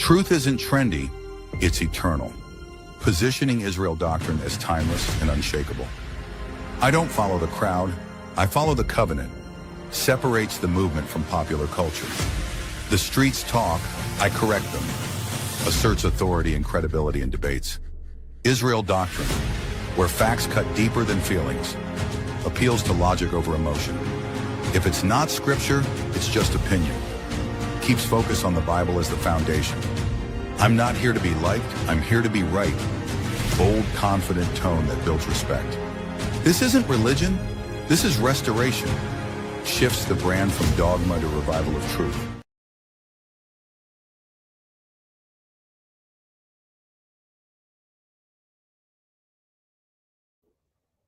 Truth isn't trendy, it's eternal, positioning Israel doctrine as timeless and unshakable. I don't follow the crowd, I follow the covenant. Separates the movement from popular culture. The streets talk, I correct them. Asserts authority and credibility in debates. Israel doctrine, where facts cut deeper than feelings. Appeals to logic over emotion. If it's not scripture, it's just opinion. Keeps focus on the Bible as the foundation. I'm not here to be liked, I'm here to be right. Bold, confident tone that builds respect. This isn't religion, this is restoration. Shifts the brand from dogma to revival of truth.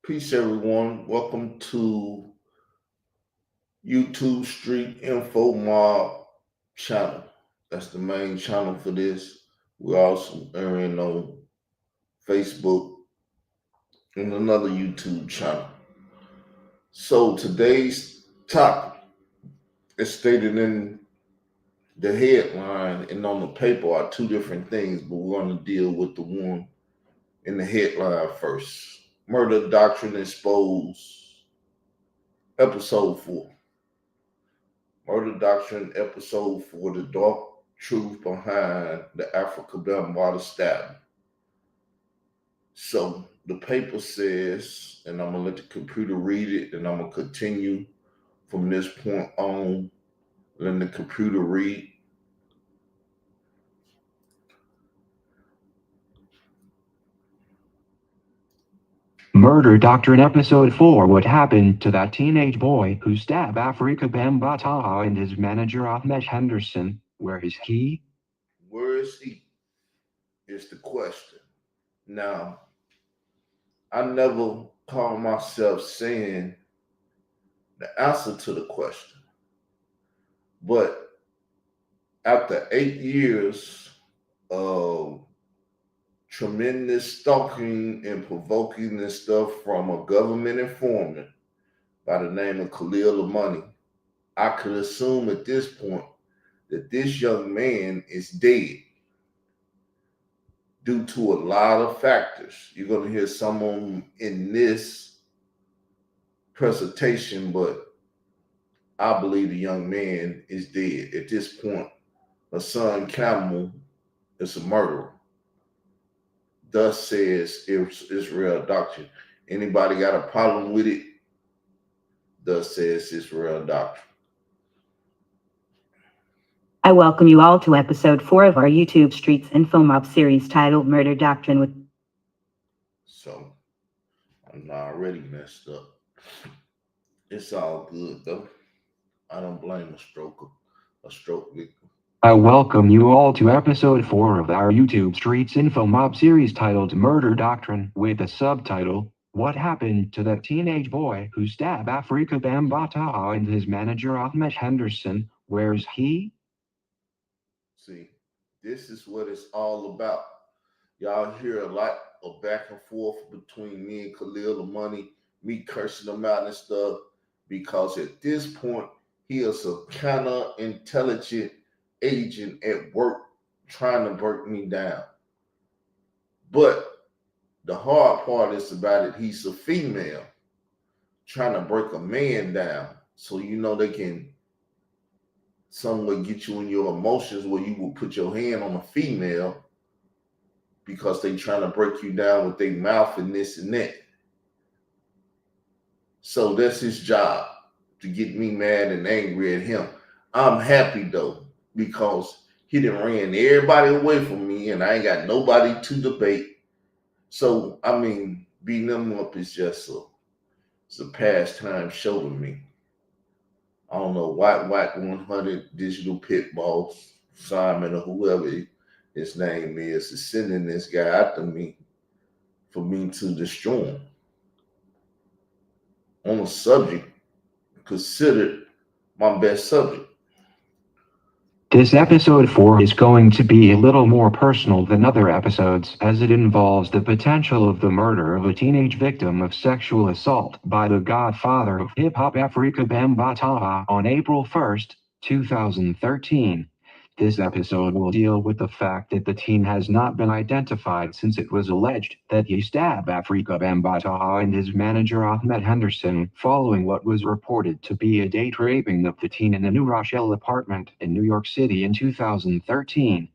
Peace, everyone. Welcome to YouTube Street Info Mob channel. That's the main channel for this. We're also airing on Facebook and another YouTube channel. So today's topic is stated in the headline and on the paper are two different things, but we're going to deal with the one in the headline first. Murder Doctrine Episode 4. Murder Doctrine Episode 4, the dark truth behind the Afrika Bambaataa stabbing. So the paper says, and I'm going to let the computer read it, and I'm going to continue from this point on, letting the computer read. Murder Doctrine Episode 4. What happened to that teenage boy who stabbed Afrika Bambaataa and his manager Ahmed Henderson? Where is he? Where is he? Is the question. Now, I never call myself saying the answer to the question. But after 8 years of tremendous stalking and provoking and stuff from a government informant by the name of Khalil Amani, I could assume at this point that this young man is dead due to a lot of factors. You're going to hear some of them in this presentation, but I believe the young man is dead. At this point, Hassan Camel is a murderer. Thus says Israel doctrine. Anybody got a problem with it? Thus says Israel doctrine. I welcome you all to episode 4 of our YouTube Streets Info Mob series titled Murder Doctrine with... So, I'm already messed up. It's all good though. I don't blame a stroke victim. I welcome you all to episode 4 of our YouTube Streets Info Mob series titled Murder Doctrine with the subtitle, What Happened to That Teenage Boy Who Stabbed Afrika Bambaataa and His Manager Ahmed Henderson? Where's he? See, this is what it's all about. Y'all hear a lot of back and forth between me and Khalil Amani, me cursing him out and stuff, because at this point, he is a kind of intelligent agent at work trying to break me down. But the hard part is about it, he's a female trying to break a man down. So you know they can somewhat get you in your emotions where you will put your hand on a female because they trying to break you down with their mouth and this and that. So that's his job, to get me mad and angry at him. I'm happy though, because he done ran everybody away from me and I ain't got nobody to debate. So, I mean, beating them up is just it's a pastime show to me. I don't know, White 100 Digital Pit Boss, Simon or whoever his name is sending this guy after me for me to destroy him on a subject considered my best subject. This episode 4 is going to be a little more personal than other episodes, as it involves the potential of the murder of a teenage victim of sexual assault by the godfather of hip-hop Afrika Bambaataa on April 1st, 2013. This episode will deal with the fact that the teen has not been identified since it was alleged that he stabbed Afrika Bambaataa and his manager Ahmed Henderson following what was reported to be a date raping of the teen in a New Rochelle apartment in New York City in 2013.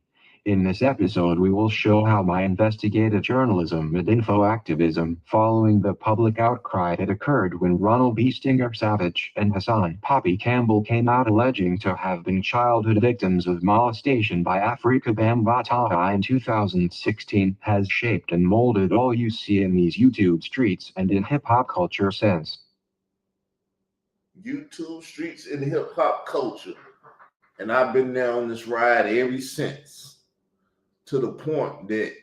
In this episode, we will show how my investigative journalism and info activism following the public outcry that occurred when Ronald B. Stinger Savage and Hassan Poppy Campbell came out alleging to have been childhood victims of molestation by Afrika Bambaataa in 2016 has shaped and molded all you see in these YouTube streets and in hip-hop culture since. YouTube streets and hip-hop culture. And I've been there on this ride ever since. To the point that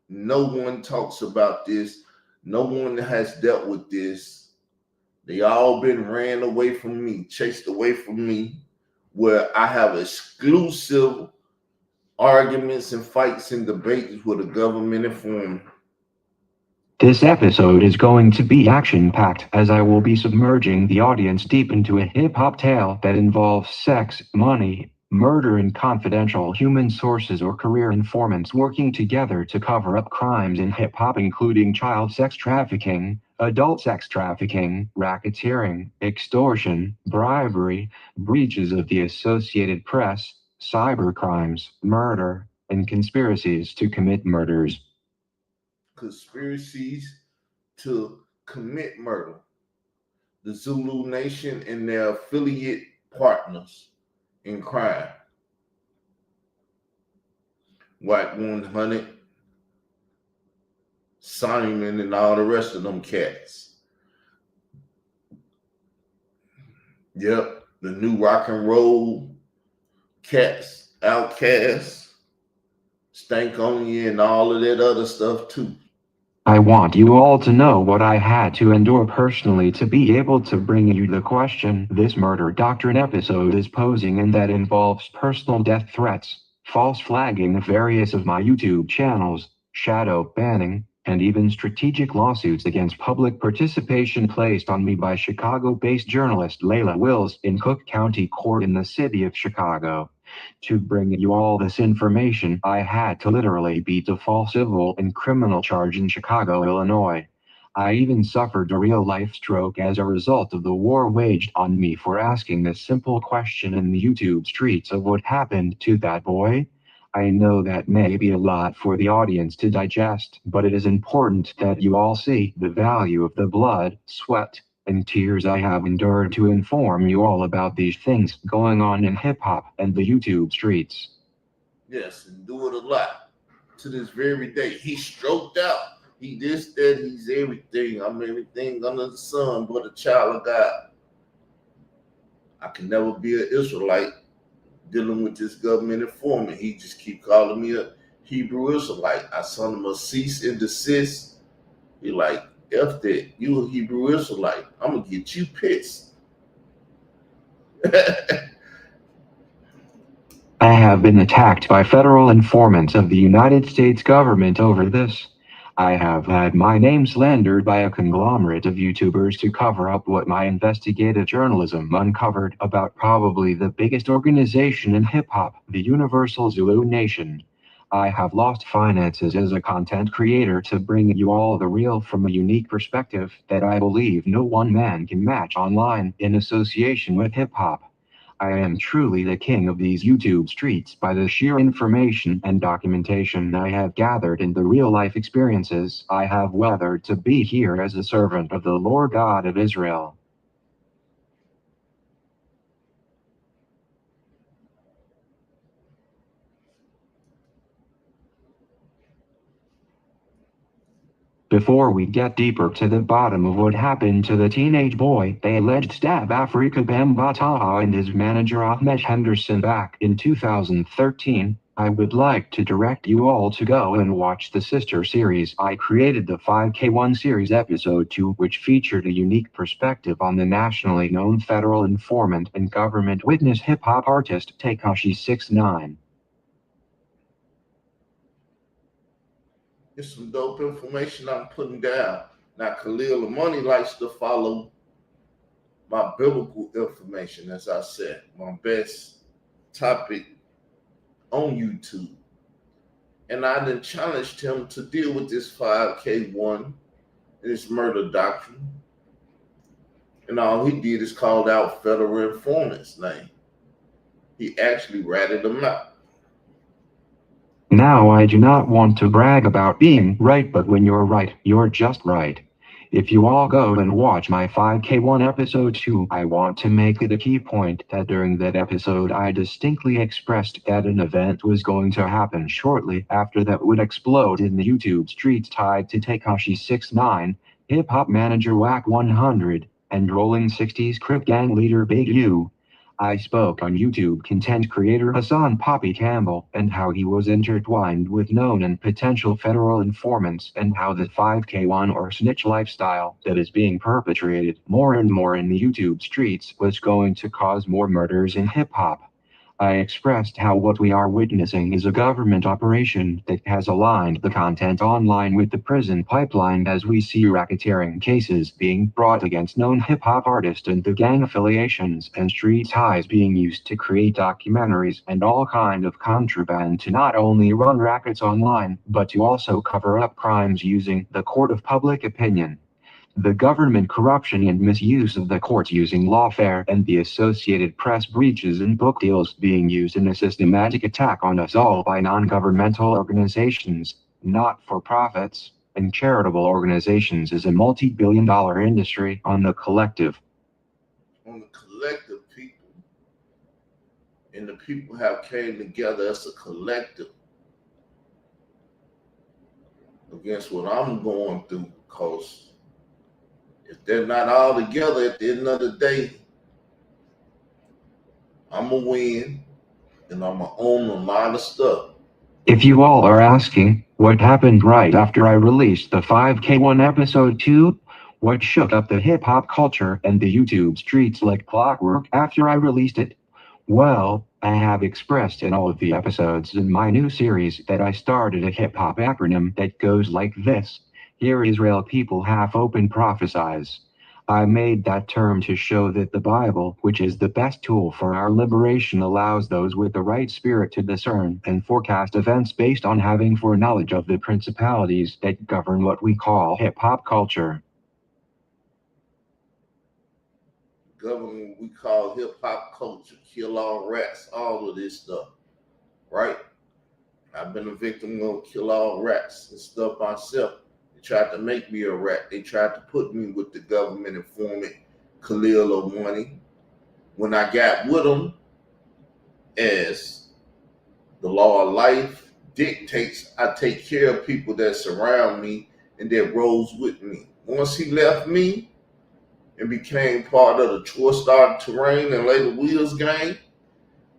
no one talks about this. No one has dealt with this. They all been ran away from me, chased away from me, where I have exclusive arguments and fights and debates with a government informant. This episode is going to be action-packed as I will be submerging the audience deep into a hip-hop tale that involves sex, money, murder, and confidential human sources or career informants working together to cover up crimes in hip-hop, including child sex trafficking, adult sex trafficking, racketeering, extortion, bribery, breaches of the Associated Press, cybercrimes, murder, and conspiracies to commit murders. Conspiracies to commit murder. The Zulu Nation and their affiliate partners in crime. White 100, Simon, and all the rest of them cats. Yep, the new rock and roll cats, Outcasts, Stank on You, and all of that other stuff too. I want you all to know what I had to endure personally to be able to bring you the question this Murder Doctrine episode is posing, and that involves personal death threats, false flagging of various of my YouTube channels, shadow banning, and even strategic lawsuits against public participation placed on me by Chicago-based journalist Layla Wills in Cook County Court in the city of Chicago. To bring you all this information, I had to literally beat a false civil and criminal charge in Chicago, Illinois. I even suffered a real-life stroke as a result of the war waged on me for asking this simple question in the YouTube streets of what happened to that boy. I know that may be a lot for the audience to digest, but it is important that you all see the value of the blood, sweat, and tears I have endured to inform you all about these things going on in hip-hop and the YouTube streets. Yes, and do it a lot. To this very day. He's stroked out. He this, that, he's everything. I'm everything under the sun but a child of God. I can never be an Israelite dealing with this government informant. He just keep calling me a Hebrew Israelite. I sent him a cease and desist. He like, F that, you a Hebrew Israelite. I'm gonna get you pissed. I have been attacked by federal informants of the United States government over this. I have had my name slandered by a conglomerate of YouTubers to cover up what my investigative journalism uncovered about probably the biggest organization in hip-hop, the Universal Zulu Nation. I have lost finances as a content creator to bring you all the real from a unique perspective that I believe no one man can match online in association with hip-hop. I am truly the king of these YouTube streets by the sheer information and documentation I have gathered and the real-life experiences I have weathered to be here as a servant of the Lord God of Israel. Before we get deeper to the bottom of what happened to the teenage boy they alleged stabbed Afrika Bambaataa and his manager Ahmed Henderson back in 2013, I would like to direct you all to go and watch the sister series I created, the 5K1 series episode 2, which featured a unique perspective on the nationally known federal informant and government witness hip-hop artist Tekashi 6ix9ine. It's some dope information I'm putting down. Now, Khalil Money likes to follow my biblical information, as I said. My best topic on YouTube. And I then challenged him to deal with this 5K1 and this murder doctrine. And all he did is called out federal informants' name. He actually ratted them out. Now, I do not want to brag about being right, but when you're right, you're just right. If you all go and watch my 5K1 episode 2, I want to make it a key point that during that episode I distinctly expressed that an event was going to happen shortly after that would explode in the YouTube streets tied to Tekashi 6ix9ine, hip-hop manager Wack 100, and Rolling 60s Crip gang leader Big U. I spoke on YouTube content creator Hassan Poppy Campbell and how he was intertwined with known and potential federal informants and how the 5K1 or snitch lifestyle that is being perpetrated more and more in the YouTube streets was going to cause more murders in hip-hop. I expressed how what we are witnessing is a government operation that has aligned the content online with the prison pipeline as we see racketeering cases being brought against known hip-hop artists and the gang affiliations and street ties being used to create documentaries and all kind of contraband to not only run rackets online, but to also cover up crimes using the court of public opinion. The government corruption and misuse of the courts using lawfare and the associated press breaches and book deals being used in a systematic attack on us all by non-governmental organizations, not-for-profits, and charitable organizations is a multi-billion-dollar industry on the collective. On the collective people. And the people have came together as a collective against what I'm going through, because if they're not all together at the end of the day, I'm going to win and I'm going to own a lot of stuff. If you all are asking, what happened right after I released the 5K1 episode 2? What shook up the hip-hop culture and the YouTube streets like clockwork after I released it? Well, I have expressed in all of the episodes in my new series that I started a hip-hop acronym that goes like this: Hear Israel people half open prophesize. I made that term to show that the Bible, which is the best tool for our liberation, allows those with the right spirit to discern and forecast events based on having foreknowledge of the principalities that govern what we call hip-hop culture. Government we call hip-hop culture, kill all rats, all of this stuff, right? I've been a victim of kill all rats and stuff myself. They tried to make me a rat. They tried to put me with the government informant Khalil Money. When I got with them, as the law of life dictates, I take care of people that surround me and that rose with me. Once he left me and became part of the Tour Terrain and later Wheels gang,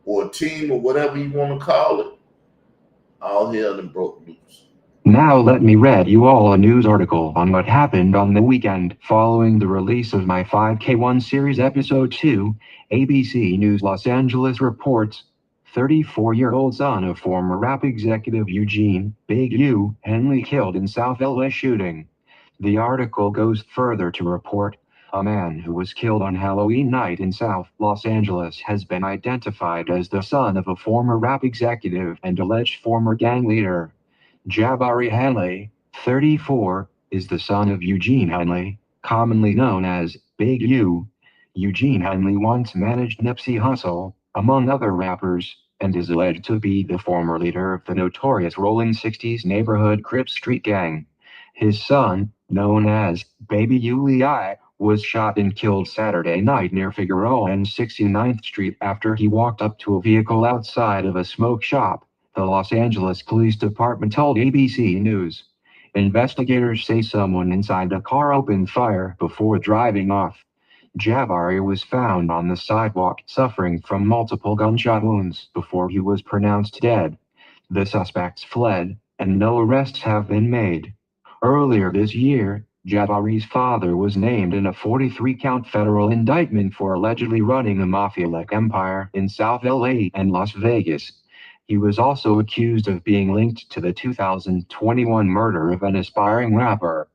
or a team, or whatever you want to call it, all hell done broke loose. Now let me read you all a news article on what happened on the weekend following the release of my 5K1 series episode 2. ABC News Los Angeles reports 34-year-old son of former rap executive Eugene Big U Henley killed in South LA shooting. The article goes further to report a man who was killed on Halloween night in South Los Angeles has been identified as the son of a former rap executive and alleged former gang leader. Jabari Henley, 34, is the son of Eugene Henley, commonly known as Big U. Eugene Henley once managed Nipsey Hussle, among other rappers, and is alleged to be the former leader of the notorious Rolling 60s neighborhood Crip street gang. His son, known as Baby Uli, was shot and killed Saturday night near Figueroa and 69th Street after he walked up to a vehicle outside of a smoke shop, the Los Angeles Police Department told ABC News. Investigators say someone inside the car opened fire before driving off. Jabari was found on the sidewalk suffering from multiple gunshot wounds before he was pronounced dead. The suspects fled, and no arrests have been made. Earlier this year, Jabari's father was named in a 43-count federal indictment for allegedly running a mafia-like empire in South LA and Las Vegas. He was also accused of being linked to the 2021 murder of an aspiring rapper.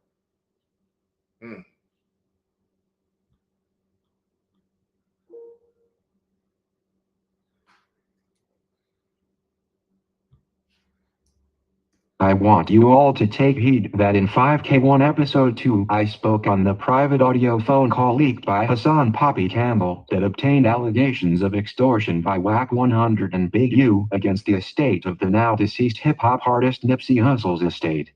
I want you all to take heed that in 5K1 Episode 2 I spoke on the private audio phone call leaked by Hassan Poppy Campbell that obtained allegations of extortion by WAC 100 and Big U against the estate of the now deceased hip-hop artist Nipsey Hussle's estate.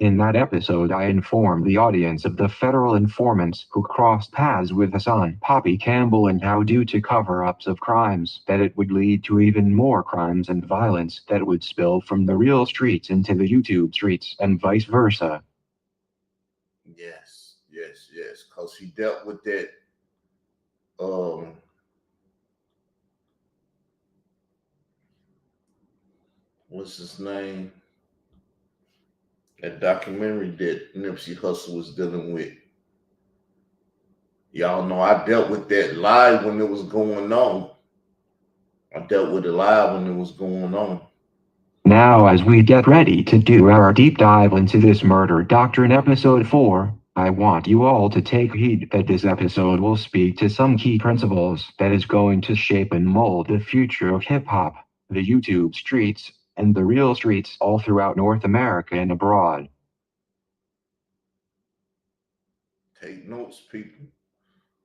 In that episode I informed the audience of the federal informants who crossed paths with Hassan Poppy Campbell and how due to cover-ups of crimes that it would lead to even more crimes and violence that would spill from the real streets into the YouTube streets and vice versa. Yes, because he dealt with that what's his name? That documentary that Nipsey Hussle was dealing with. Y'all know I dealt with that live when it was going on. Now as we get ready to do our deep dive into this Murder Doctrine Episode 4, I want you all to take heed that this episode will speak to some key principles that is going to shape and mold the future of hip-hop, the YouTube streets, and the real streets all throughout North America and abroad. Take notes, people.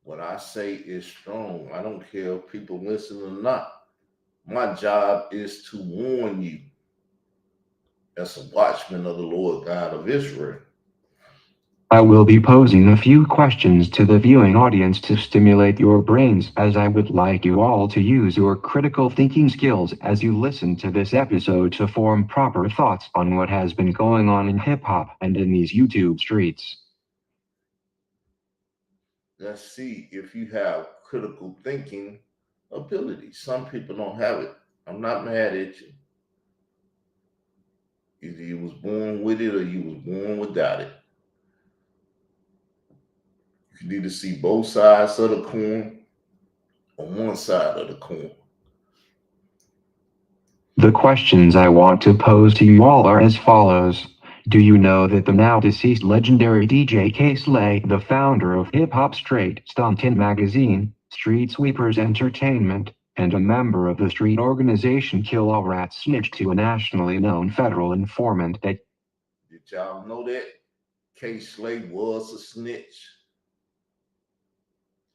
What I say is strong. I don't care if people listen or not. My job is to warn you as a watchman of the Lord God of Israel. I will be posing a few questions to the viewing audience to stimulate your brains, as I would like you all to use your critical thinking skills as you listen to this episode to form proper thoughts on what has been going on in hip-hop and in these YouTube streets. Let's see if you have critical thinking ability. Some people don't have it. I'm not mad at you. Either you was born with it or you was born without it. You need to see both sides of the coin on one side of the coin. The questions I want to pose to you all are as follows. Do you know that the now deceased legendary DJ K-Slay, the founder of Hip Hop Straight Stuntin' Magazine, Street Sweepers Entertainment, and a member of the street organization Kill All Rats, snitched to a nationally known federal informant that... Did y'all know that K-Slay was a snitch?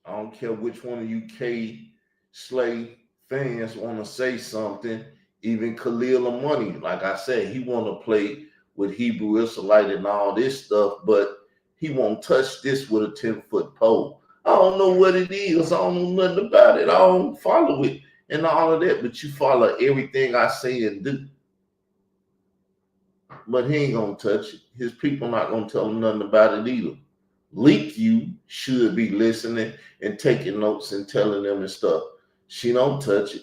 I don't care which one of you K-Slay fans want to say something. Even Khalil Money, like I said, he want to play with Hebrew Israelite and all this stuff, but he won't touch this with a 10-foot pole. I don't know what it is. I don't know nothing about it. I don't follow it and all of that, but you follow everything I say and do. But he ain't going to touch it. His people not going to tell him nothing about it either. Leak you should be listening and taking notes and telling them and stuff. She don't touch it.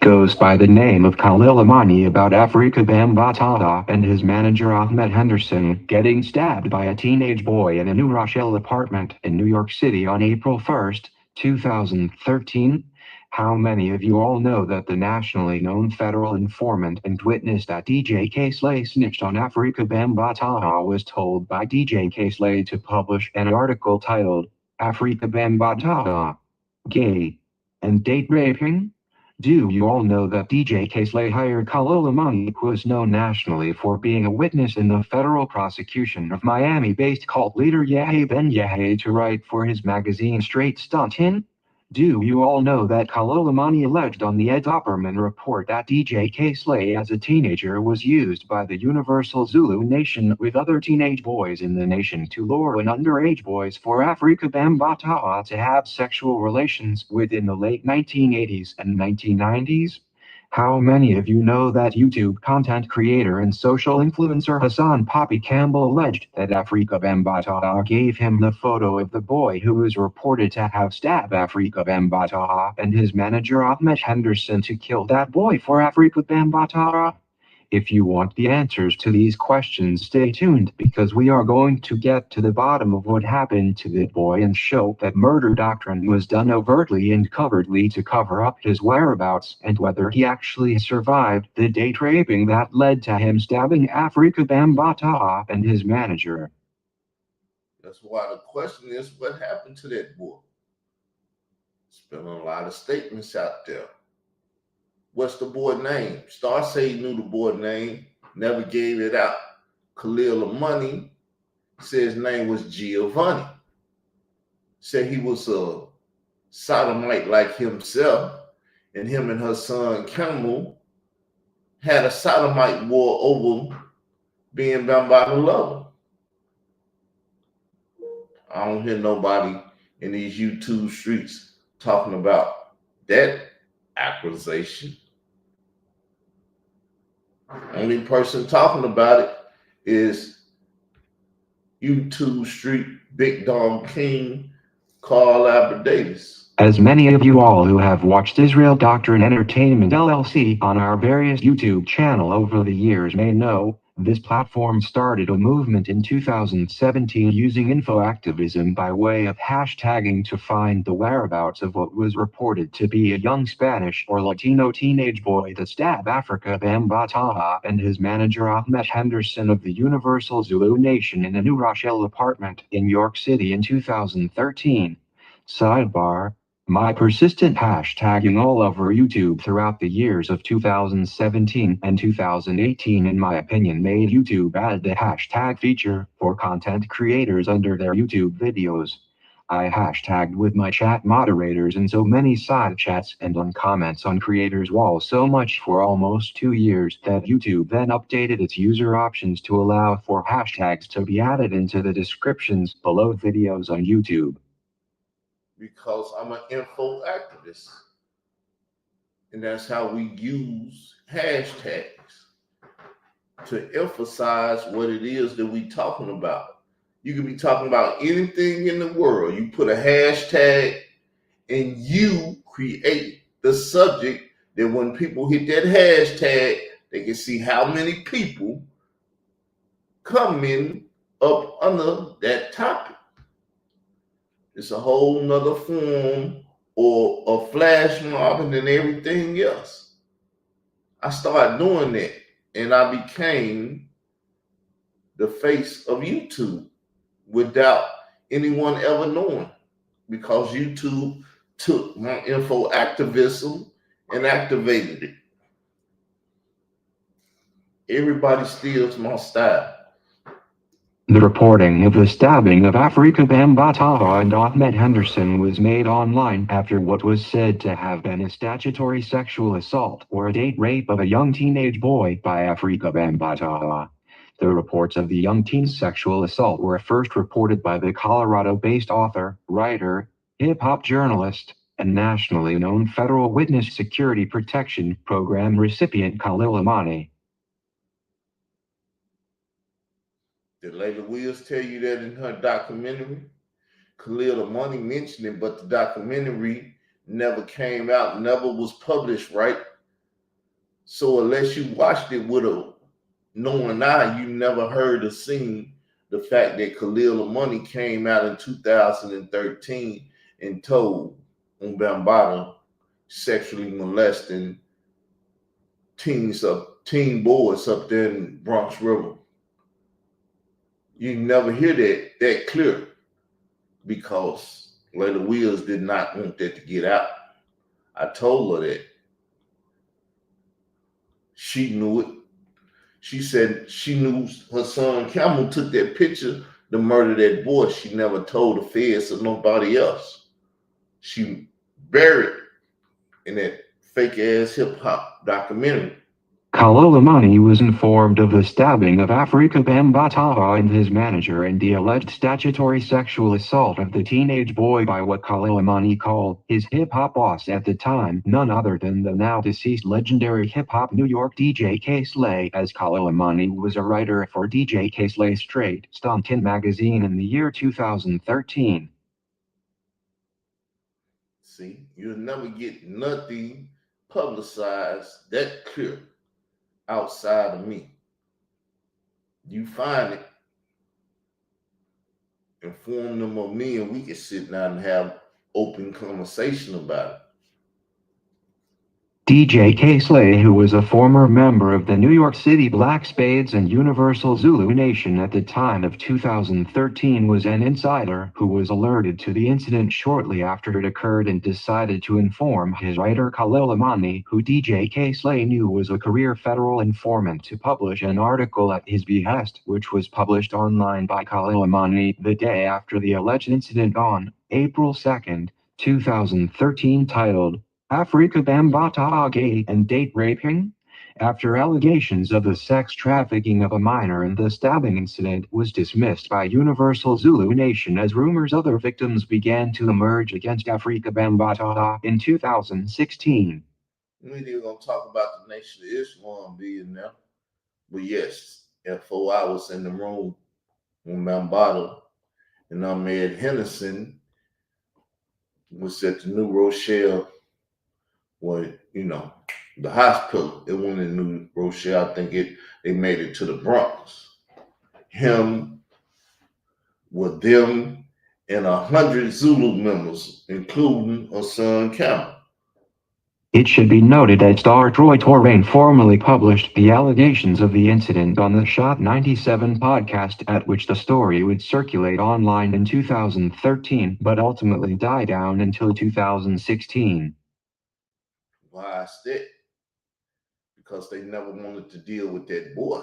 Goes by the name of Khalil Amani about Afrika Bambaataa and his manager Ahmed Henderson getting stabbed by a teenage boy in a New Rochelle apartment in New York City on April 1st, 2013. How many of you all know that the nationally known federal informant and witness that DJ K-Slay snitched on Afrika Bambaataa was told by DJ K-Slay to publish an article titled Afrika Bambaataa, Gay and Date Raping? Do you all know that DJ K-Slay hired Khalil Amani, who is known nationally for being a witness in the federal prosecution of Miami-based cult leader Yahya Ben Yahya, to write for his magazine Straight Stuntin'? Do you all know that Khalil Amani alleged on the Ed Opperman report that DJ K-Slay as a teenager was used by the Universal Zulu Nation with other teenage boys in the nation to lure in underage boys for Afrika Bambaataa to have sexual relations with in the late 1980s and 1990s? How many of you know that YouTube content creator and social influencer Hassan Poppy Campbell alleged that Afrika Bambaataa gave him the photo of the boy who was reported to have stabbed Afrika Bambaataa and his manager Ahmed Henderson to kill that boy for Afrika Bambaataa? If you want the answers to these questions, stay tuned, because we are going to get to the bottom of what happened to the boy and show that murder doctrine was done overtly and covertly to cover up his whereabouts and whether he actually survived the date raping that led to him stabbing Afrika Bambaataa and his manager. That's why the question is, what happened to that boy? There's been a lot of statements out there. what's the boy name? Star said he knew the boy name, never gave it out. Khalil Money said his name was Giovanni. Said he was a sodomite like himself, and him and her son Camel had a sodomite war over being Bambaataa lover. I don't hear nobody in these YouTube streets talking about that accusation. Only person talking about it is YouTube street Big Dom King, Carl Albert Davis. As many of you all who have watched Israel Doctrine Entertainment LLC on our various YouTube channel over the years may know, this platform started a movement in 2017 using info activism by way of hashtagging to find the whereabouts of what was reported to be a young Spanish or Latino teenage boy that stabbed Afrika Bambaataa and his manager Ahmed Henderson of the Universal Zulu Nation in a New Rochelle apartment in York City in 2013. Sidebar: my persistent hashtagging all over YouTube throughout the years of 2017 and 2018 in my opinion made YouTube add the hashtag feature for content creators under their YouTube videos. I hashtagged with my chat moderators in so many side chats and on comments on creators' walls so much for almost 2 years that YouTube then updated its user options to allow for hashtags to be added into the descriptions below videos on YouTube. Because I'm an info activist. And that's how we use hashtags to emphasize what it is that we're talking about. You can be talking about anything in the world. You put a hashtag and you create the subject that when people hit that hashtag, they can see how many people come in up under that topic. It's a whole nother form or a flash mob and then everything else. I started doing that and I became the face of YouTube without anyone ever knowing, because YouTube took my info activism and activated it. Everybody steals my style. The reporting of the stabbing of Afrika Bambaataa and Ahmed Henderson was made online after what was said to have been a statutory sexual assault or a date rape of a young teenage boy by Afrika Bambaataa. The reports of the young teen's sexual assault were first reported by the Colorado-based author, writer, hip-hop journalist, and nationally known Federal Witness Security Protection Program recipient Khalil Amani. Did Layla Wills tell you that in her documentary? Khalil Amani mentioned it, but the documentary never came out, never was published, right? So unless you watched it with a knowing eye, you never heard or seen the fact that Khalil Amani came out in 2013 and told on Bambaataa sexually molesting teen boys up there in Bronx River. You never hear that clear because Layla Wills did not want that to get out. I told her that. She knew it. She said she knew her son Camel took that picture to murder that boy. She never told the feds or nobody else. She buried it in that fake ass hip hop documentary. Khalil Amani was informed of the stabbing of Afrika Bambaataa and his manager and the alleged statutory sexual assault of the teenage boy by what Khalil Amani called his hip-hop boss at the time, none other than the now-deceased legendary hip-hop New York DJ K-Slay, as Khalil Amani was a writer for DJ K-Slay's Straight Stuntin' magazine in the year 2013. See, you'll never get nothing publicized that clear outside of me. You find it, inform them of me, and we can sit down and have open conversation about it. DJ K-Slay, who was a former member of the New York City Black Spades and Universal Zulu Nation at the time of 2013, was an insider who was alerted to the incident shortly after it occurred and decided to inform his writer Khalil Amani, who DJ K-Slay knew was a career federal informant, to publish an article at his behest, which was published online by Khalil Amani the day after the alleged incident on April 2nd, 2013, titled Afrika Bambaataa gay and date raping? After allegations of the sex trafficking of a minor and the stabbing incident was dismissed by Universal Zulu Nation as rumors other victims began to emerge against Afrika Bambaataa in 2016. We ain't gonna talk about the Nation of Islam being there. But yes, at 4 hours in the room when Bambaataa and Ahmed Henderson was at the New Rochelle, the hospital. It went in New Rochelle. I think they made it to the Bronx. Him with them and 100 Zulu members, including Hassan Campbell. It should be noted that star Troy Torrain formally published the allegations of the incident on the Shot 97 podcast, at which the story would circulate online in 2013, but ultimately died down until 2016. Why is that? Because they never wanted to deal with that boy.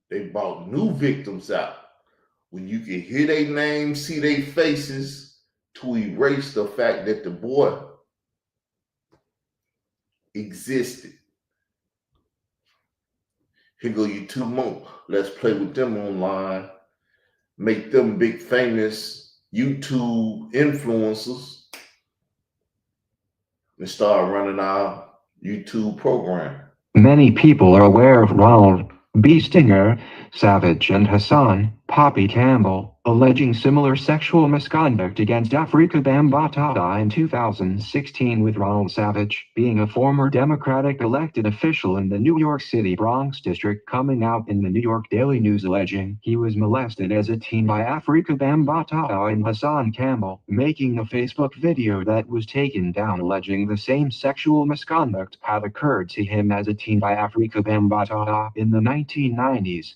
They brought new victims out. When you can hear their names, see their faces, to erase the fact that the boy existed. Here go you 2 more. Let's play with them online. Make them big famous YouTube influencers and start running our YouTube program. Many people are aware of Ronald B. Stinger, Savage, and Hassan Poppy Campbell, alleging similar sexual misconduct against Afrika Bambaataa in 2016, with Ronald Savage being a former Democratic elected official in the New York City Bronx district coming out in the New York Daily News alleging he was molested as a teen by Afrika Bambaataa, and Hassan Campbell making a Facebook video that was taken down alleging the same sexual misconduct had occurred to him as a teen by Afrika Bambaataa in the 1990s.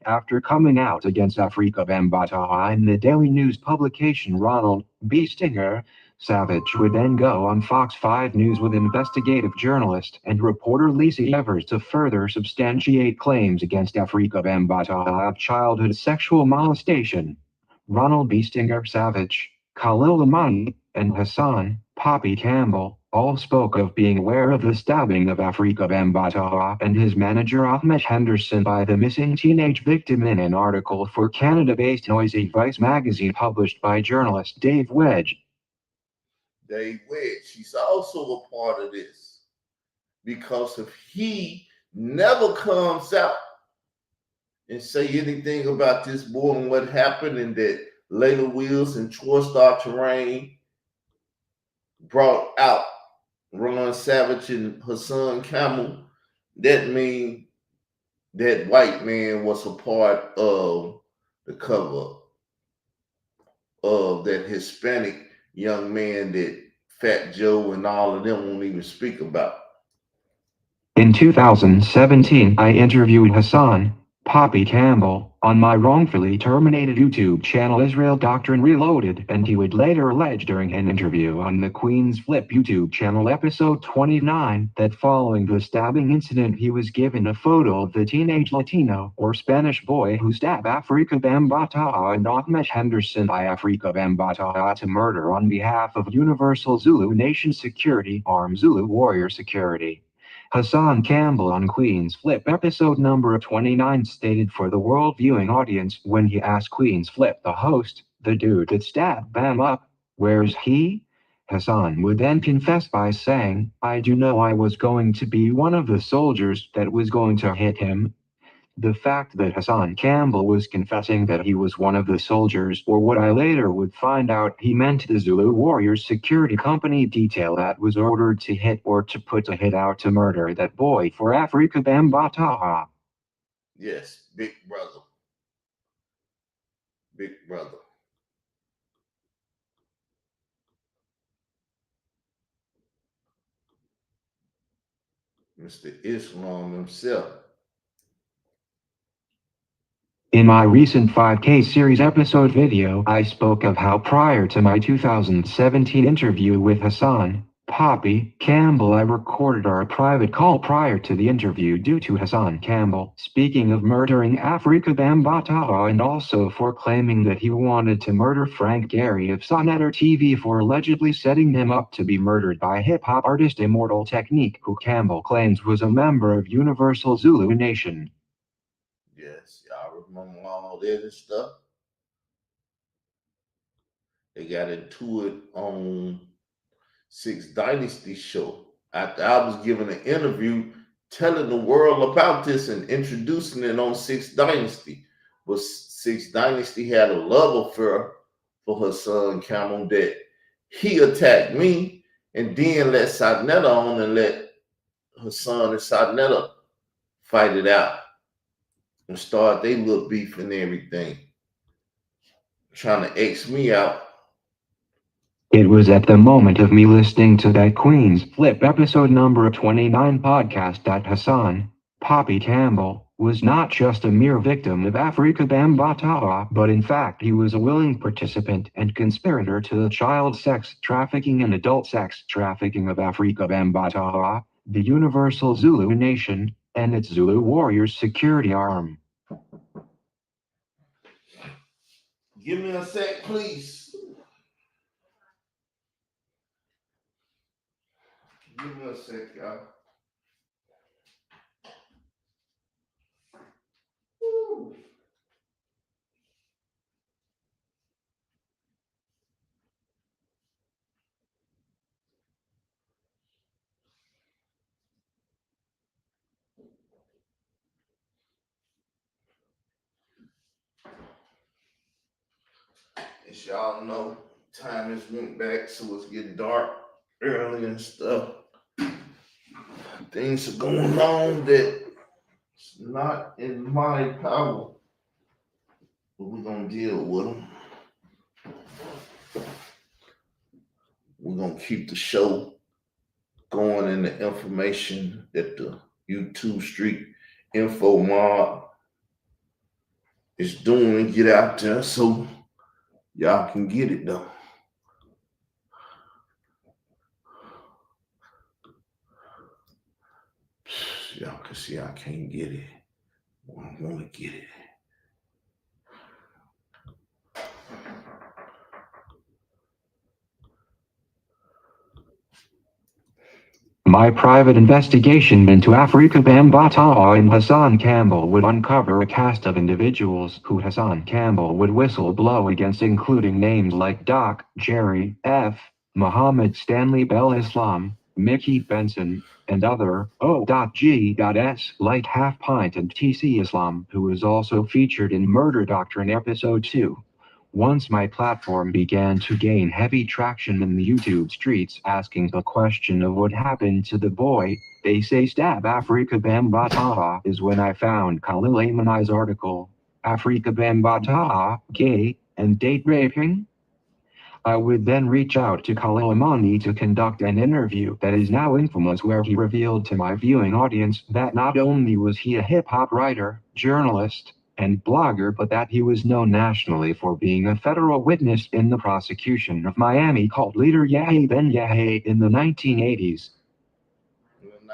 After coming out against Afrika Bambaataa in the Daily News publication, Ronald B. Stinger, Savage would then go on Fox 5 News with investigative journalist and reporter Lisa Evers to further substantiate claims against Afrika Bambaataa of childhood sexual molestation. Ronald B. Stinger, Savage, Khalil Amani, and Hassan Poppy Campbell all spoke of being aware of the stabbing of Afrika Bambaataa and his manager Ahmed Henderson by the missing teenage victim in an article for Canada-based Noisy Vice magazine published by journalist Dave Wedge. Dave Wedge, he's also a part of this, because if he never comes out and say anything about this boy and what happened, and that Layla Wills and Troy Terrain brought out Ron Savage and Hassan Campbell, that means that white man was a part of the cover of that Hispanic young man that Fat Joe and all of them won't even speak about. In 2017, I interviewed Hassan Poppy Campbell on my wrongfully terminated YouTube channel Israel Doctrine Reloaded, and he would later allege during an interview on the Queen's Flip YouTube channel Episode 29 that following the stabbing incident he was given a photo of the teenage Latino or Spanish boy who stabbed Afrika Bambaataa and Ahmed Henderson by Afrika Bambaataa to murder on behalf of Universal Zulu Nation Security Arm Zulu Warrior Security. Hassan Campbell on Queen's Flip episode number 29 stated for the world viewing audience when he asked Queen's Flip the host, "The dude that stabbed Bam up, where's he?" Hassan would then confess by saying, "I do know I was going to be one of the soldiers that was going to hit him." The fact that Hassan Campbell was confessing that he was one of the soldiers, or what I later would find out he meant the Zulu Warriors security company detail that was ordered to hit or to put a hit out to murder that boy for Afrika Bambaataa. Yes, big brother. Big brother. Mr. Islam himself. In my recent 5K series episode video, I spoke of how prior to my 2017 interview with Hassan, Poppy Campbell, I recorded our private call prior to the interview due to Hassan Campbell speaking of murdering Afrika Bambaataa and also for claiming that he wanted to murder Frank Gehry of Sonnetter TV for allegedly setting him up to be murdered by hip-hop artist Immortal Technique, who Campbell claims was a member of Universal Zulu Nation. Yes, y'all remember all that and stuff. They got into it on Six Dynasty show after I was giving an interview telling the world about this and introducing it on Six Dynasty. But Six Dynasty had a love affair for her son Camel that he attacked me and then let Sonetta on and let her son and Sonetta fight it out and start their little beef and everything, trying to X me out. It was at the moment of me listening to that Queen's Flip episode number 29 podcast that Hassan, Poppy Campbell, was not just a mere victim of Afrika Bambaataa, but in fact he was a willing participant and conspirator to the child sex trafficking and adult sex trafficking of Afrika Bambaataa, the Universal Zulu Nation, and its Zulu Warriors security arm. Give me a sec, please. Give me a sec, y'all. Woo. As y'all know, time has went back, so it's getting dark early and stuff. Things are going on that's not in my power, but we're gonna deal with them. We're gonna keep the show going and the information that the YouTube Street Info Mob is doing and get out there so y'all can get it though. Y'all can see I can't get it. I want to get it. My private investigation into Afrika Bambaataa and Hassan Campbell would uncover a cast of individuals who Hassan Campbell would whistle-blow against, including names like Doc, Jerry, F, Muhammad Stanley Bell Islam, Mickey Benson, and other O.G.S like Half Pint and TC Islam, who was also featured in Murder Doctrine Episode 2. Once my platform began to gain heavy traction in the YouTube streets asking the question of what happened to the boy, they say stab Afrika Bambaataa, is when I found Khalil Amani's article, Afrika Bambaataa, Gay, and Date Raping? I would then reach out to Khalil Amani to conduct an interview that is now infamous, where he revealed to my viewing audience that not only was he a hip-hop writer, journalist, and blogger, but that he was known nationally for being a federal witness in the prosecution of Miami cult leader Yahya Ben Yahya in the 1980s. In the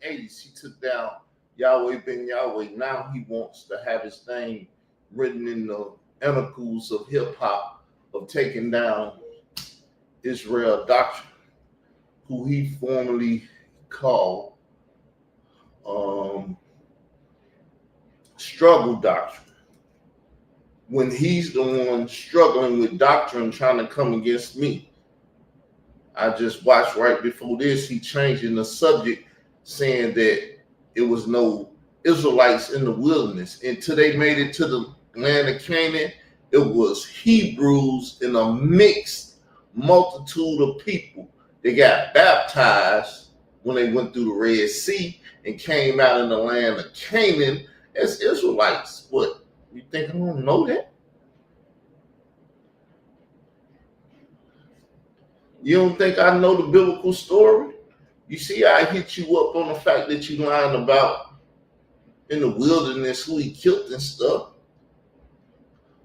1980s, he took down Yahweh Ben Yahweh. Now he wants to have his name written in the annals of hip-hop of taking down Israel Doctrine, who he formerly called Struggle Doctrine. When he's the one struggling with doctrine trying to come against me. I just watched right before this, he changing the subject, saying that it was no Israelites in the wilderness until they made it to the land of Canaan. It was Hebrews in a mixed multitude of people. They got baptized when they went through the Red Sea and came out in the land of Canaan as Israelites. What, you think I don't know that? You don't think I know the biblical story? You see how I hit you up on the fact that you lying about in the wilderness who he killed and stuff?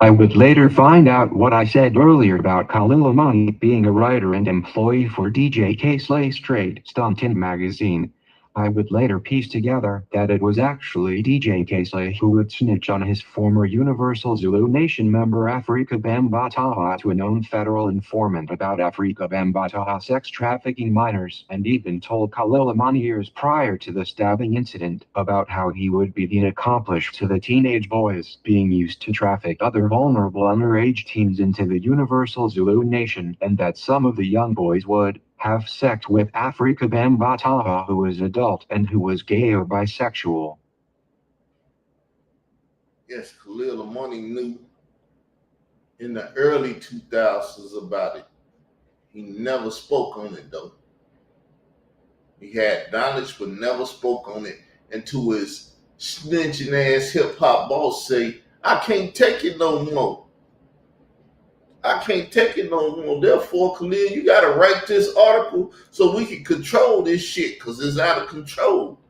I would later find out what I said earlier about Khalil Amani being a writer and employee for DJ K-Slay's Straight Stuntin magazine. I would later piece together that it was actually DJ K-Slay who would snitch on his former Universal Zulu Nation member Afrika Bambaataa to a known federal informant about Afrika Bambaataa sex trafficking minors, and even told Khalil Amani years prior to the stabbing incident about how he would be the accomplice to the teenage boys being used to traffic other vulnerable underage teens into the Universal Zulu Nation, and that some of the young boys would have sex with Afrika Bambaataa who was adult and who was gay or bisexual. Yes, Khalil Amani knew in the early 2000s about it. He never spoke on it though. He had knowledge but never spoke on it until his snitching ass hip hop boss say, I can't take it no more. I can't take it no more. Therefore, Khalil, you got to write this article so we can control this shit because it's out of control.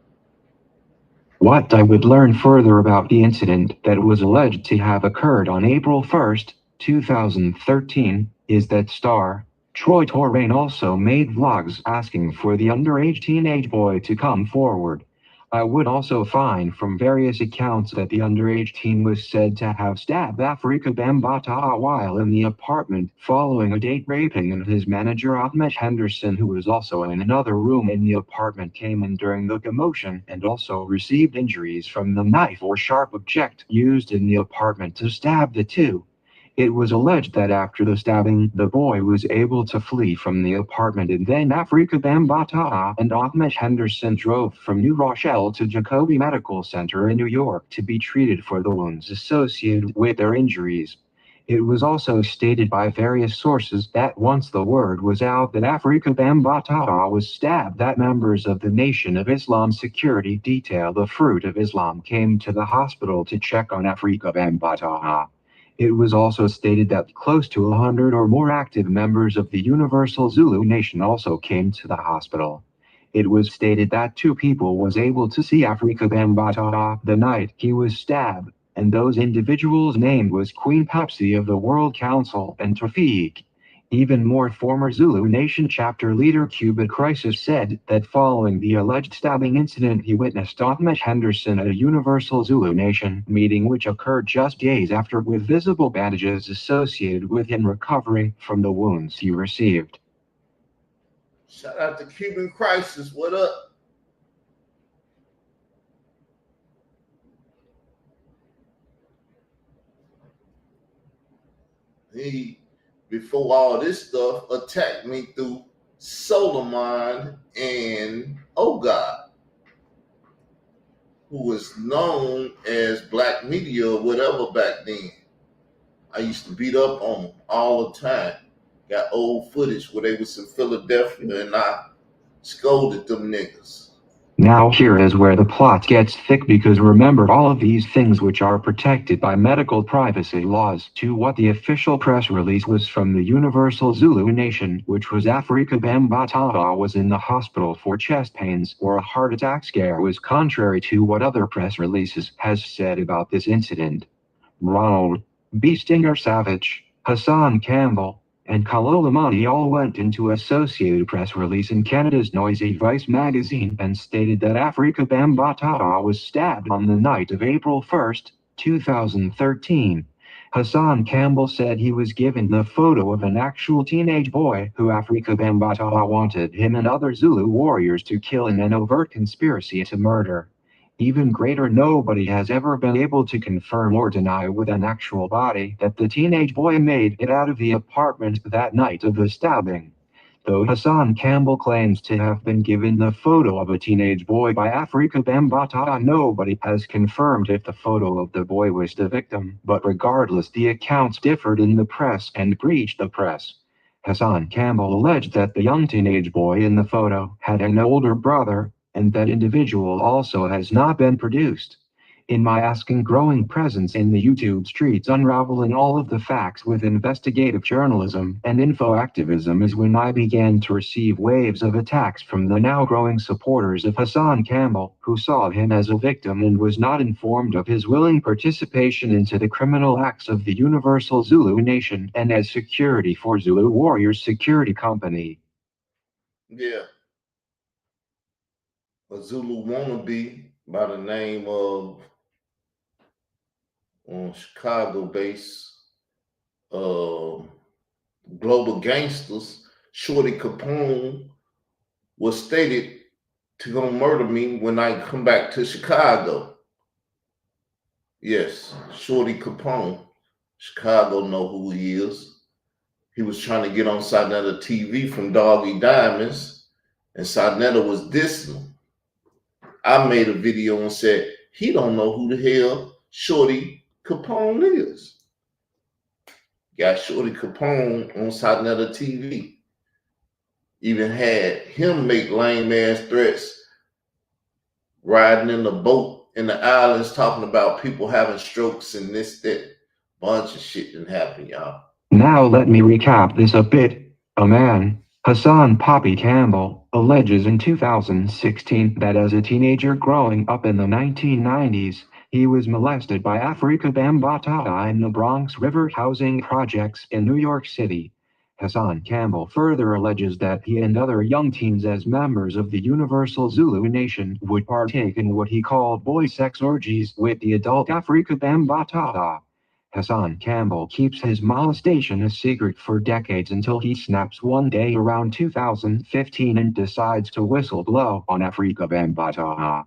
What I would learn further about the incident that was alleged to have occurred on April 1st, 2013, is that star Troy Torrain also made vlogs asking for the underage teenage boy to come forward. I would also find from various accounts that the underage teen was said to have stabbed Afrika Bambaataa while in the apartment following a date raping, and his manager Ahmed Henderson, who was also in another room in the apartment, came in during the commotion and also received injuries from the knife or sharp object used in the apartment to stab the two. It was alleged that after the stabbing, the boy was able to flee from the apartment, and then Afrika Bambaataa and Ahmed Henderson drove from New Rochelle to Jacobi Medical Center in New York to be treated for the wounds associated with their injuries. It was also stated by various sources that once the word was out that Afrika Bambaataa was stabbed, that members of the Nation of Islam security detail, the Fruit of Islam, came to the hospital to check on Afrika Bambaataa. It was also stated that close to 100 or more active members of the Universal Zulu Nation also came to the hospital. It was stated that 2 people was able to see Afrika Bambaataa the night he was stabbed, and those individuals named was Queen Papsi of the World Council and Tafiq. Even more, former Zulu Nation chapter leader Cuba Crisis said that following the alleged stabbing incident he witnessed Ahmed Henderson at a Universal Zulu Nation meeting which occurred just days after, with visible bandages associated with him recovering from the wounds he received. Shout out to Cuban Crisis, what up? He, before all this stuff, attacked me through Solomon and Oh God, who was known as Black Media or whatever back then. I used to beat up on them all the time. Got old footage where they was in Philadelphia and I scolded them niggas. Now here is where the plot gets thick, because remember, all of these things which are protected by medical privacy laws, to what the official press release was from the Universal Zulu Nation, which was Afrika Bambaataa was in the hospital for chest pains or a heart attack scare, was contrary to what other press releases has said about this incident. Ronald B. Stinger Savage, Hassan Campbell, and Khalil Amani all went into Associated Press release in Canada's Noisy Vice magazine and stated that Afrika Bambaataa was stabbed on the night of April 1st, 2013. Hassan Campbell said he was given the photo of an actual teenage boy who Afrika Bambaataa wanted him and other Zulu warriors to kill in an overt conspiracy to murder. Even greater, nobody has ever been able to confirm or deny with an actual body that the teenage boy made it out of the apartment that night of the stabbing. Though Hassan Campbell claims to have been given the photo of a teenage boy by Afrika Bambaataa, nobody has confirmed if the photo of the boy was the victim, but regardless, the accounts differed in the press and breached the press. Hassan Campbell alleged that the young teenage boy in the photo had an older brother, and that individual also has not been produced. In my asking growing presence in the YouTube streets, unraveling all of the facts with investigative journalism and info activism is when I began to receive waves of attacks from the now growing supporters of Hassan Campbell, who saw him as a victim and was not informed of his willing participation into the criminal acts of the Universal Zulu Nation and as security for Zulu Warriors Security Company. Yeah. A Zulu wannabe by the name of Chicago-based global gangsters, Shorty Capone, was stated to go murder me when I come back to Chicago. Yes, Shorty Capone. Chicago know who he is. He was trying to get on Sarnetta TV from Doggy Diamonds, and Sarnetta was dissing him. I made a video and said, he don't know who the hell Shorty Capone is. Got Shorty Capone on Sarnetta TV. Even had him make lame ass threats, riding in the boat in the islands, talking about people having strokes and this, that. Bunch of shit didn't happen, y'all. Now let me recap this a bit. A man, Hassan Poppy Campbell, alleges in 2016 that as a teenager growing up in the 1990s, he was molested by Afrika Bambaataa in the Bronx River housing projects in New York City. Hassan Campbell further alleges that he and other young teens as members of the Universal Zulu Nation would partake in what he called boy sex orgies with the adult Afrika Bambaataa. Hassan Campbell keeps his molestation a secret for decades until he snaps one day around 2015 and decides to whistle blow on Afrika Bambaataa.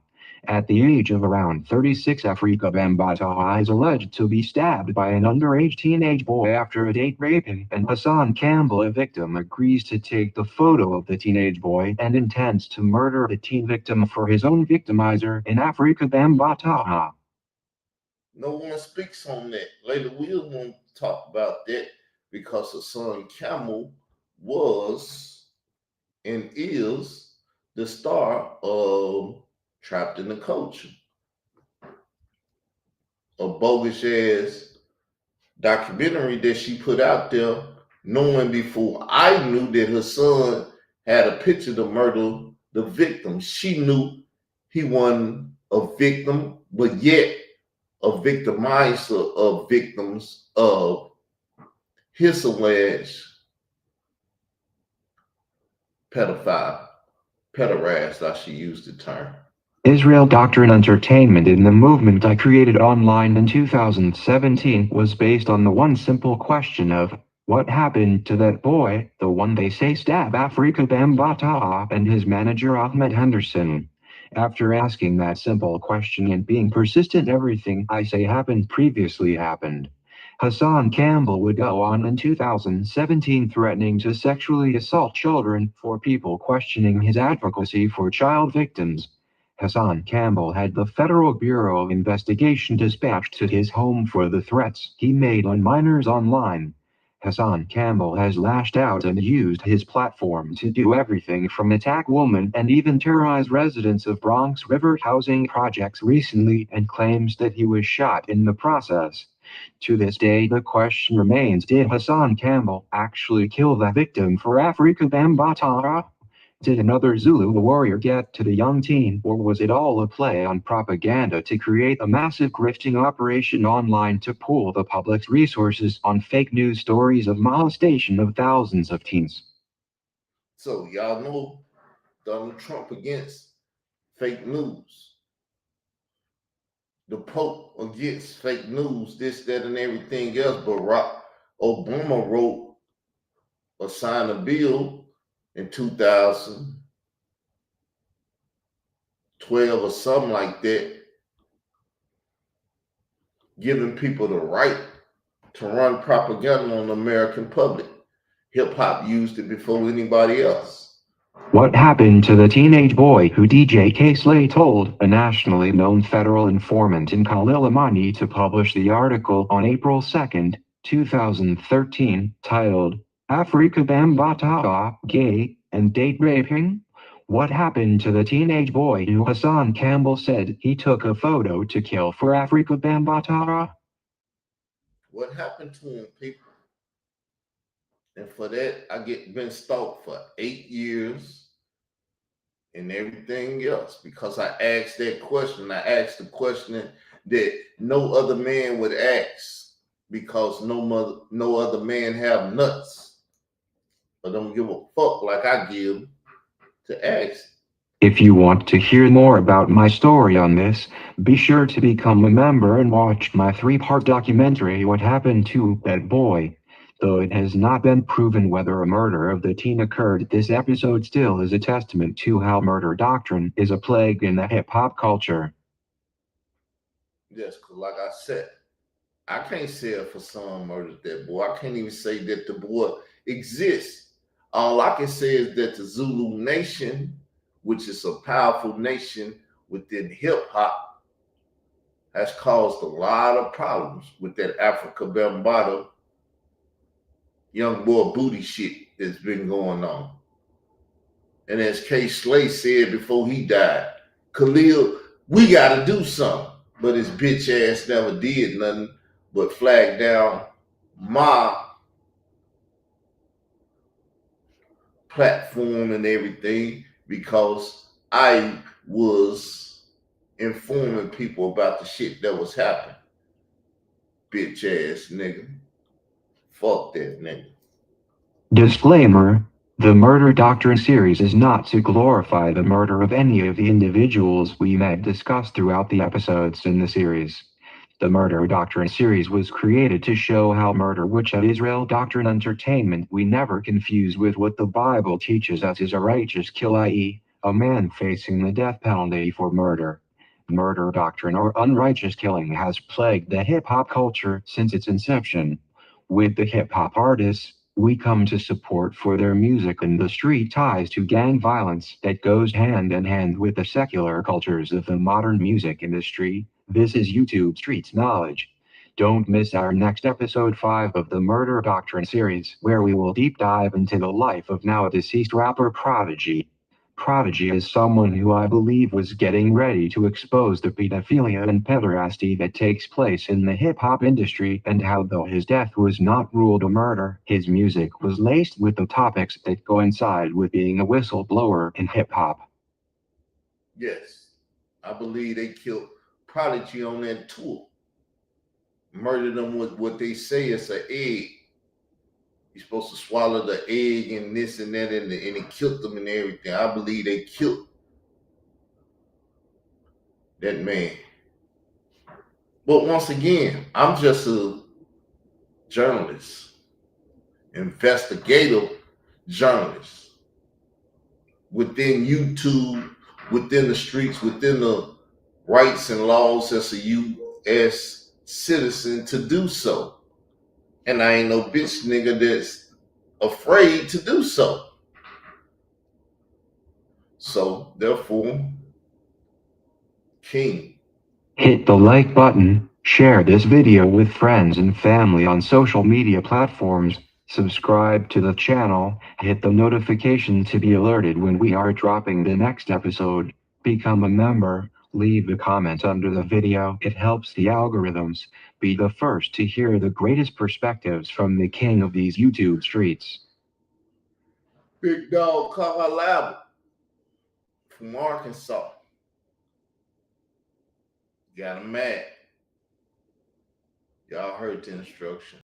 At the age of around 36, Afrika Bambaataa is alleged to be stabbed by an underage teenage boy after a date raping, and Hassan Campbell, a victim, agrees to take the photo of the teenage boy and intends to murder the teen victim for his own victimizer in Afrika Bambaataa. No one speaks on that. Later we'll want to talk about that because Hassan Campbell was and is the star of Trapped in the Culture, a bogus ass documentary that she put out there, knowing before I knew that her son had a picture to murder the victim. She knew he wasn't a victim, but yet a victimizer of victims of his alleged pederast, I should use the term. Israel Doctrine Entertainment in the movement I created online in 2017 was based on the one simple question of, what happened to that boy, the one they say stabbed Afrika Bambaataa and his manager Ahmed Henderson? After asking that simple question and being persistent, everything I say happened previously happened. Hassan Campbell would go on in 2017 threatening to sexually assault children for people questioning his advocacy for child victims. Hassan Campbell had the Federal Bureau of Investigation dispatched to his home for the threats he made on minors online. Hassan Campbell has lashed out and used his platform to do everything from attack women and even terrorize residents of Bronx River housing projects recently, and claims that he was shot in the process. To this day, the question remains, did Hassan Campbell actually kill the victim for Afrika Bambaataa? Did another Zulu warrior get to the young teen, or was it all a play on propaganda to create a massive grifting operation online to pool the public's resources on fake news stories of molestation of thousands of teens? So y'all know Donald Trump against fake news. The Pope against fake news, this, that, and everything else. Barack Obama wrote or signed a bill in 2012 or something like that, giving people the right to run propaganda on the American public. Hip-hop used it before anybody else. What happened to the teenage boy who DJ K-Slay told a nationally known federal informant in Kalilamani to publish the article on April 2nd, 2013, titled Afrika Bambaataa, Gay and Date Raping? What happened to the teenage boy who Hassan Campbell said he took a photo to kill for Afrika Bambaataa? What happened to him, people? And for that, I been stalked for 8 years and everything else because I asked that question. I asked the question that no other man would ask because no other man have nuts, but don't give a fuck like I give to ask. If you want to hear more about my story on this, be sure to become a member and watch my 3-part documentary, What Happened to That Boy. Though it has not been proven whether a murder of the teen occurred, this episode still is a testament to how murder doctrine is a plague in the hip-hop culture. Yes, because like I said, I can't say if Hassan murdered that boy. I can't even say that the boy exists. All I can say is that the Zulu nation, which is a powerful nation within hip hop, has caused a lot of problems with that Afrika Bambaataa young boy booty shit that's been going on. And as K. Slay said before he died, Khalil, we got to do something. But his bitch ass never did nothing but flag down my platform and everything because I was informing people about the shit that was happening. Bitch ass nigga. Fuck that nigga. Disclaimer: the Murder Doctrine series is not to glorify the murder of any of the individuals we may discuss throughout the episodes in the series. The Murder Doctrine series was created to show how murder, which at Israel Doctrine Entertainment we never confuse with what the Bible teaches us is a righteous kill, i.e., a man facing the death penalty for murder. Murder doctrine or unrighteous killing has plagued the hip-hop culture since its inception. With the hip-hop artists we come to support for their music and the street ties to gang violence that goes hand in hand with the secular cultures of the modern music industry. This is YouTube Streets Knowledge. Don't miss our next episode 5 of the Murder Doctrine series, where we will deep dive into the life of now deceased rapper Prodigy. Prodigy is someone who I believe was getting ready to expose the pedophilia and pederasty that takes place in the hip-hop industry, and how, though his death was not ruled a murder, his music was laced with the topics that coincide with being a whistleblower in hip-hop. Yes, I believe they killed Prodigy on that tour. Murdered them with what they say is an egg. You're supposed to swallow the egg and this and that, and it killed them and everything. I believe they killed that man. But once again, I'm just a journalist, investigative journalist within YouTube, within the streets, within the rights and laws as a U.S. citizen to do so. And I ain't no bitch nigga that's afraid to do so. So, therefore, King. Hit the like button, share this video with friends and family on social media platforms, subscribe to the channel, hit the notification to be alerted when we are dropping the next episode, become a member, leave a comment under the video. It helps the algorithms. Be the first to hear the greatest perspectives from the king of these YouTube streets. Big dog Colorado from Arkansas. Got him mad. Y'all heard the instruction.